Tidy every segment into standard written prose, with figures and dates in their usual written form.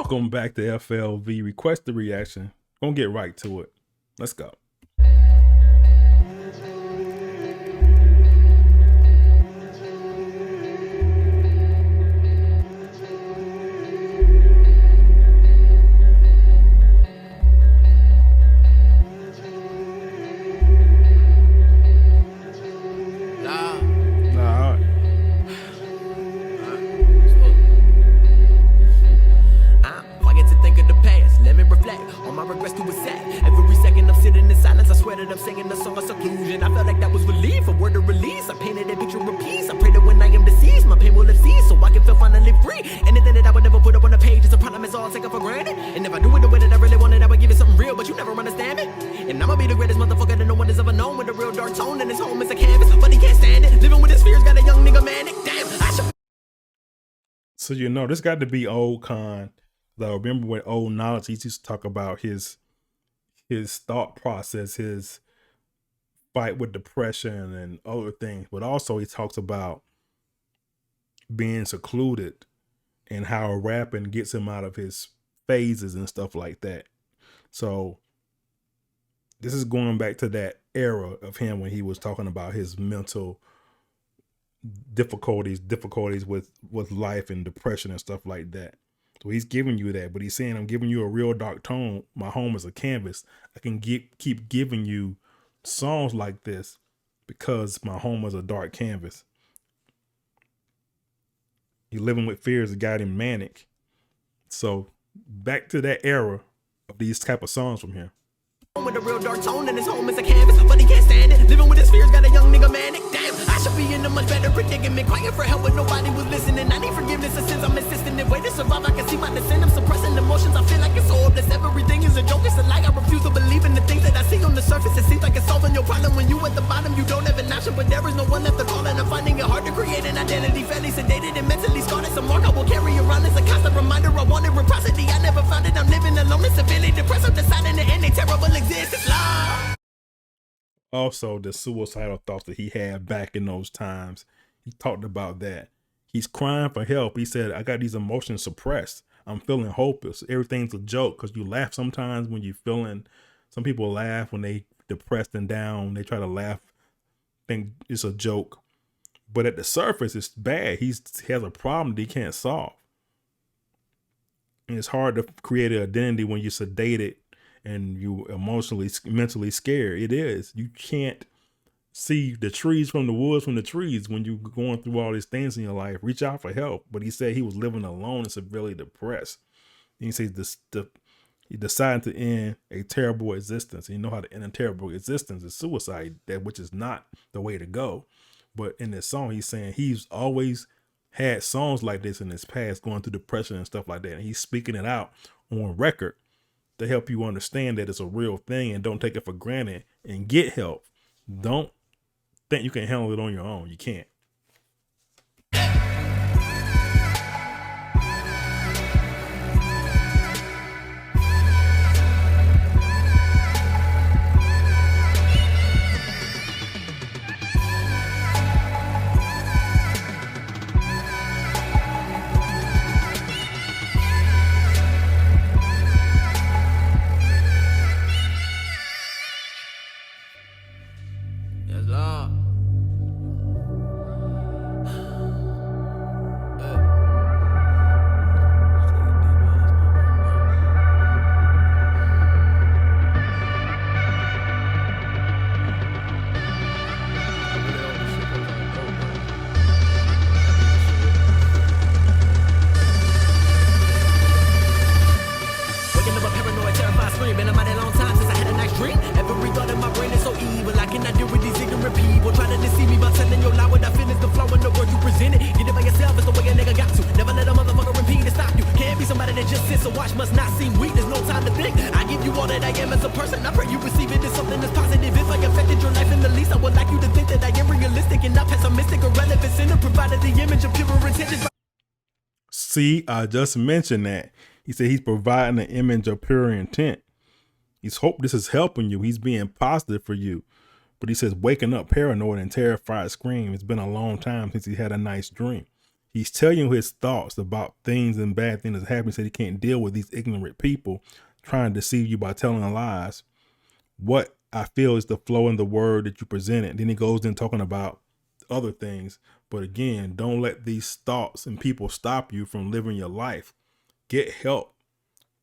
Welcome back to FLV Request the Reaction. Gonna get right to it. Let's go. I'm singing the song of seclusion. I felt like that was relief, a word of release. I painted a picture of peace. I pray that when I am deceased, my pain will have ceased, so I can feel finally free. Anything that I would never put up on a page is a problem, it's all taken for granted. And if I do it the way that I really wanted, I would give it something real, but you never understand it. And I'ma be the greatest motherfucker that no one has ever known, with a real dark tone, and his home is a canvas, but he can't stand it. Living with his fears, got a young nigga manic. Damn, I should. So you know, this got to be old K.A.A.N. I remember when old knowledge, he used to talk about his thought process, his fight with depression and other things, but also he talks about being secluded and how rapping gets him out of his phases and stuff like that. So this is going back to that era of him when he was talking about his mental difficulties with life and depression and stuff like that. So he's giving you that, but he's saying, I'm giving you a real dark tone. My home is a canvas. I can keep giving you songs like this because my home is a dark canvas. He's living with fears that got him manic. So back to that era of these type of songs from him. With a real dark tone, and his home is a canvas, but he can't stand it. Living with his fears, got a young nigga manic. Damn, I should be in a much better predicament. Crying for help, but nobody was listening. I need forgiveness of sins I'm insisting. If way to survive, I can see my descent. I'm suppressing emotions, I feel like it's hopeless. Everything is a joke, it's a lie. I refuse to believe in the things that I see on the surface. It seems like it's solving your problem when you at the bottom. You don't have an option, but there is no one left to call. And I'm finding it hard to create an identity. Fairly sedated and mentally scarred. It's a mark I will carry around as a constant reminder. I wanted reciprocity, I never found it. I'm living alone and severely depressed. I'm deciding to end a terrible existence. Also, the suicidal thoughts that he had back in those times, he talked about that. He's crying for help. He said, I got these emotions suppressed. I'm feeling hopeless. Everything's a joke, because you laugh sometimes when you're feeling, some people laugh when they depressed and down. They try to laugh, think it's a joke. But at the surface, it's bad. He has a problem that he can't solve. And it's hard to create an identity when you're sedated and you emotionally, mentally scared. It is. You can't see the trees from the woods from the trees when you're going through all these things in your life. Reach out for help. But he said he was living alone and severely depressed. And he says he decided to end a terrible existence. And you know how to end a terrible existence is suicide, which is not the way to go. But in this song, he's saying he's always had songs like this in his past, going through depression and stuff like that. And he's speaking it out on record to help you understand that it's a real thing and don't take it for granted and get help. Don't think you can handle it on your own. You can't. Must not seem weak, there's no time to think. I give you all that I am as a person. I pray you receive it as something that's positive. If I affected your life in the least, I would like you to think that I am realistic and not pessimistic or relevant. Sinner provided the image of pure intentions. See, I just mentioned that. He said he's providing an image of pure intent. He's hope this is helping you. He's being positive for you. But he says waking up paranoid and terrified scream. It's been a long time since he had a nice dream. He's telling you his thoughts about things and bad things that happen. He said he can't deal with these ignorant people trying to deceive you by telling lies. What I feel is the flow in the word that you presented. Then he goes in talking about other things. But again, don't let these thoughts and people stop you from living your life. Get help.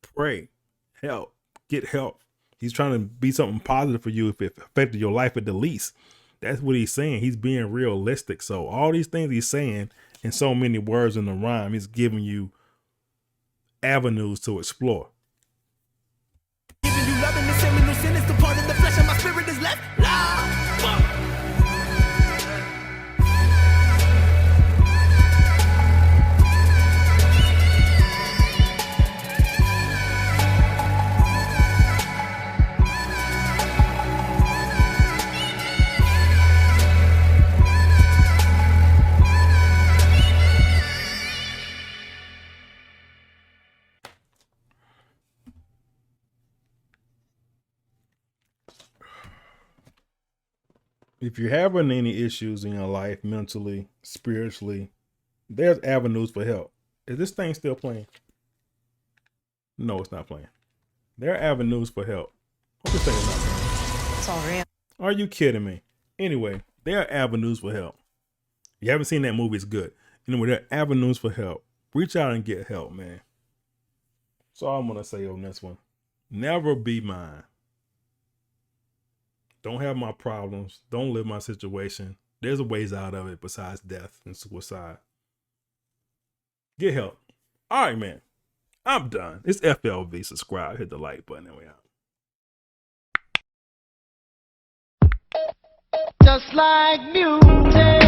Pray. Help. Get help. He's trying to be something positive for you if it affected your life at the least. That's what he's saying. He's being realistic. So all these things he's saying in so many words in the rhyme, he's giving you avenues to explore. Giving you love in the seminal sin is the part of the flesh and my spirit is left. If you're having any issues in your life, mentally, spiritually, there's avenues for help. Is this thing still playing? No, it's not playing. There are avenues for help. This thing is not playing. It's all real. Are you kidding me? Anyway, there are avenues for help. You haven't seen that movie, it's good. Anyway, there are avenues for help. Reach out and get help, man. That's all I'm going to say on this one. Never be mine. Don't have my problems. Don't live my situation. There's ways out of it besides death and suicide. Get help. All right, man. I'm done. It's FLV. Subscribe. Hit the like button. And we out. Just like music.